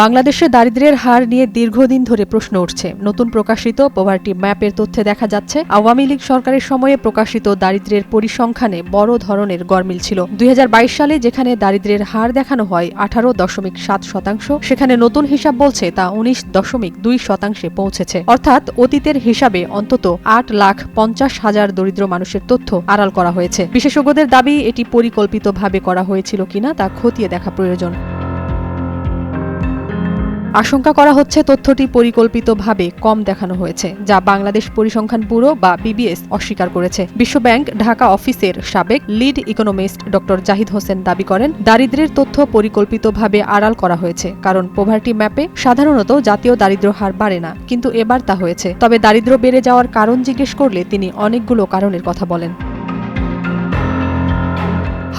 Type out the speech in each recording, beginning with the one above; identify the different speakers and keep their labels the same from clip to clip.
Speaker 1: বাংলাদেশে দারিদ্র্যের হার নিয়ে দীর্ঘদিন ধরে প্রশ্ন উঠছে। নতুন প্রকাশিত পভার্টি ম্যাপের তথ্যে দেখা যাচ্ছে, আওয়ামী লীগ সরকারের সময়ে প্রকাশিত দারিদ্র্যের পরিসংখ্যানে বড় ধরনের গরমিল ছিল। ২০২২ সালে যেখানে দারিদ্র্যের হার দেখানো হয় 18.7%, সেখানে নতুন হিসাব বলছে তা 19.2% পৌঁছেছে। অর্থাৎ অতীতের হিসাবে অন্তত 8,50,000 দরিদ্র মানুষের তথ্য আড়াল করা হয়েছে। বিশেষজ্ঞদের দাবি, এটি পরিকল্পিতভাবে করা হয়েছিল কিনা তা খতিয়ে দেখা প্রয়োজন। আশঙ্কা করা হচ্ছে তথ্যটি পরিকল্পিতভাবে কম দেখানো হয়েছে, যা বাংলাদেশ পরিসংখ্যান ব্যুরো বা বিবিএস অস্বীকার করেছে। বিশ্বব্যাংক ঢাকা অফিসের সাবেক লিড ইকোনমিস্ট ড জাহিদ হোসেন দাবি করেন, দারিদ্র্যের তথ্য পরিকল্পিতভাবে আড়াল করা হয়েছে, কারণ পভার্টি ম্যাপে সাধারণত জাতীয় দারিদ্র্য হার বাড়ে না, কিন্তু এবার তা হয়েছে। তবে দারিদ্র্য বেড়ে যাওয়ার কারণ জিজ্ঞেস করলে তিনি অনেকগুলো কারণের কথা বলেন।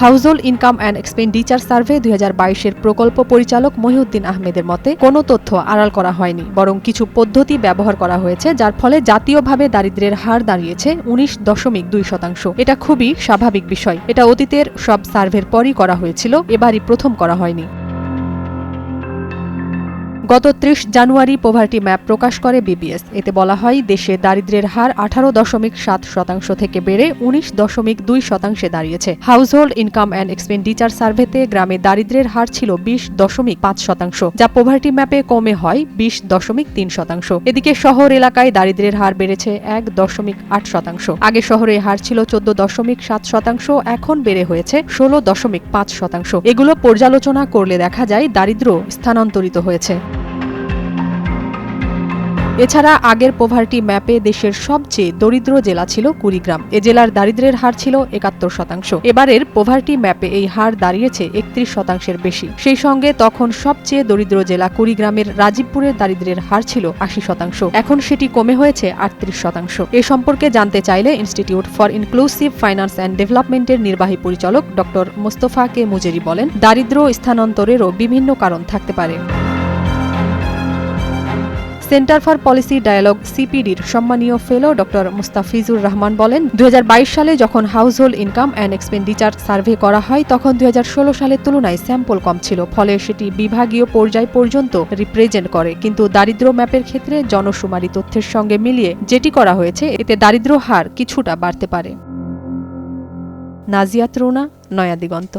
Speaker 1: Household income and expenditure survey 2022-এর প্রকল্প পরিচালক মহিউদ্দিন আহমেদের মতে, কোনো তথ্য আড়াল করা হয়নি, বরং কিছু পদ্ধতি ব্যবহার করা হয়েছে, যার ফলে জাতীয়ভাবে দারিদ্র্যের হার দাঁড়িয়েছে 19.2%। এটা খুবই স্বাভাবিক বিষয়। এটা অতীতের সব সার্ভের পরই করা হয়েছিল, এবারই প্রথম করা হয়নি। গত 30 জানুয়ারি পভার্টি ম্যাপ প্রকাশ করে বিবিএস। এতে বলা হয়, দেশে দারিদ্র্যের হার 18.7% থেকে বেড়ে 19.2% দাঁড়িয়েছে। হাউজহোল্ড ইনকাম অ্যান্ড এক্সপেন্ডিচার সার্ভেতে গ্রামে দারিদ্র্যের হার ছিল 20.5%, যা পভার্টি ম্যাপে কমে হয় 20.3%। এদিকে শহর এলাকায় দারিদ্র্যের হার বেড়েছে 1.8%। আগে শহরে হার ছিল 14.7%, এখন বেড়ে হয়েছে 16.5%। এগুলো পর্যালোচনা করলে দেখা যায় দারিদ্র্য স্থানান্তরিত হয়েছে। এছাড়া আগের পভার্টি ম্যাপে দেশের সবচেয়ে দরিদ্র জেলা ছিল কুড়িগ্রাম। এ জেলার দারিদ্র্যের হার ছিল 71%। এবারের পভার্টি ম্যাপে এই হার দাঁড়িয়েছে 31%-এর বেশি। সেই সঙ্গে তখন সবচেয়ে দরিদ্র জেলা কুড়িগ্রামের রাজীবপুরের দারিদ্র্যের হার ছিল 80%, এখন সেটি কমে হয়েছে 38%। এ সম্পর্কে জানতে চাইলে institute for inclusive finance and ডেভেলপমেন্টের নির্বাহী পরিচালক ড মোস্তফা কে মুজেরি বলেন, দারিদ্র্য স্থানান্তরেরও বিভিন্ন কারণ থাকতে পারে। সেন্টার ফর পলিসি ডায়ালগ সিপিডির সম্মানীয় ফেলো ড মুস্তাফিজুর রহমান বলেন, 2022 সালে যখন household income and expenditure survey করা হয়, তখন 2016 সালের তুলনায় স্যাম্পল কম ছিল, ফলে সেটি বিভাগীয় পর্যায় পর্যন্ত রিপ্রেজেন্ট করে। কিন্তু দারিদ্র্য ম্যাপের ক্ষেত্রে জনশুমারি তথ্যের সঙ্গে মিলিয়ে যেটি করা হয়েছে, এতে দারিদ্র্য হার কিছুটা বাড়তে পারে। নাজিয়াত রুনা, নয়া দিগন্ত।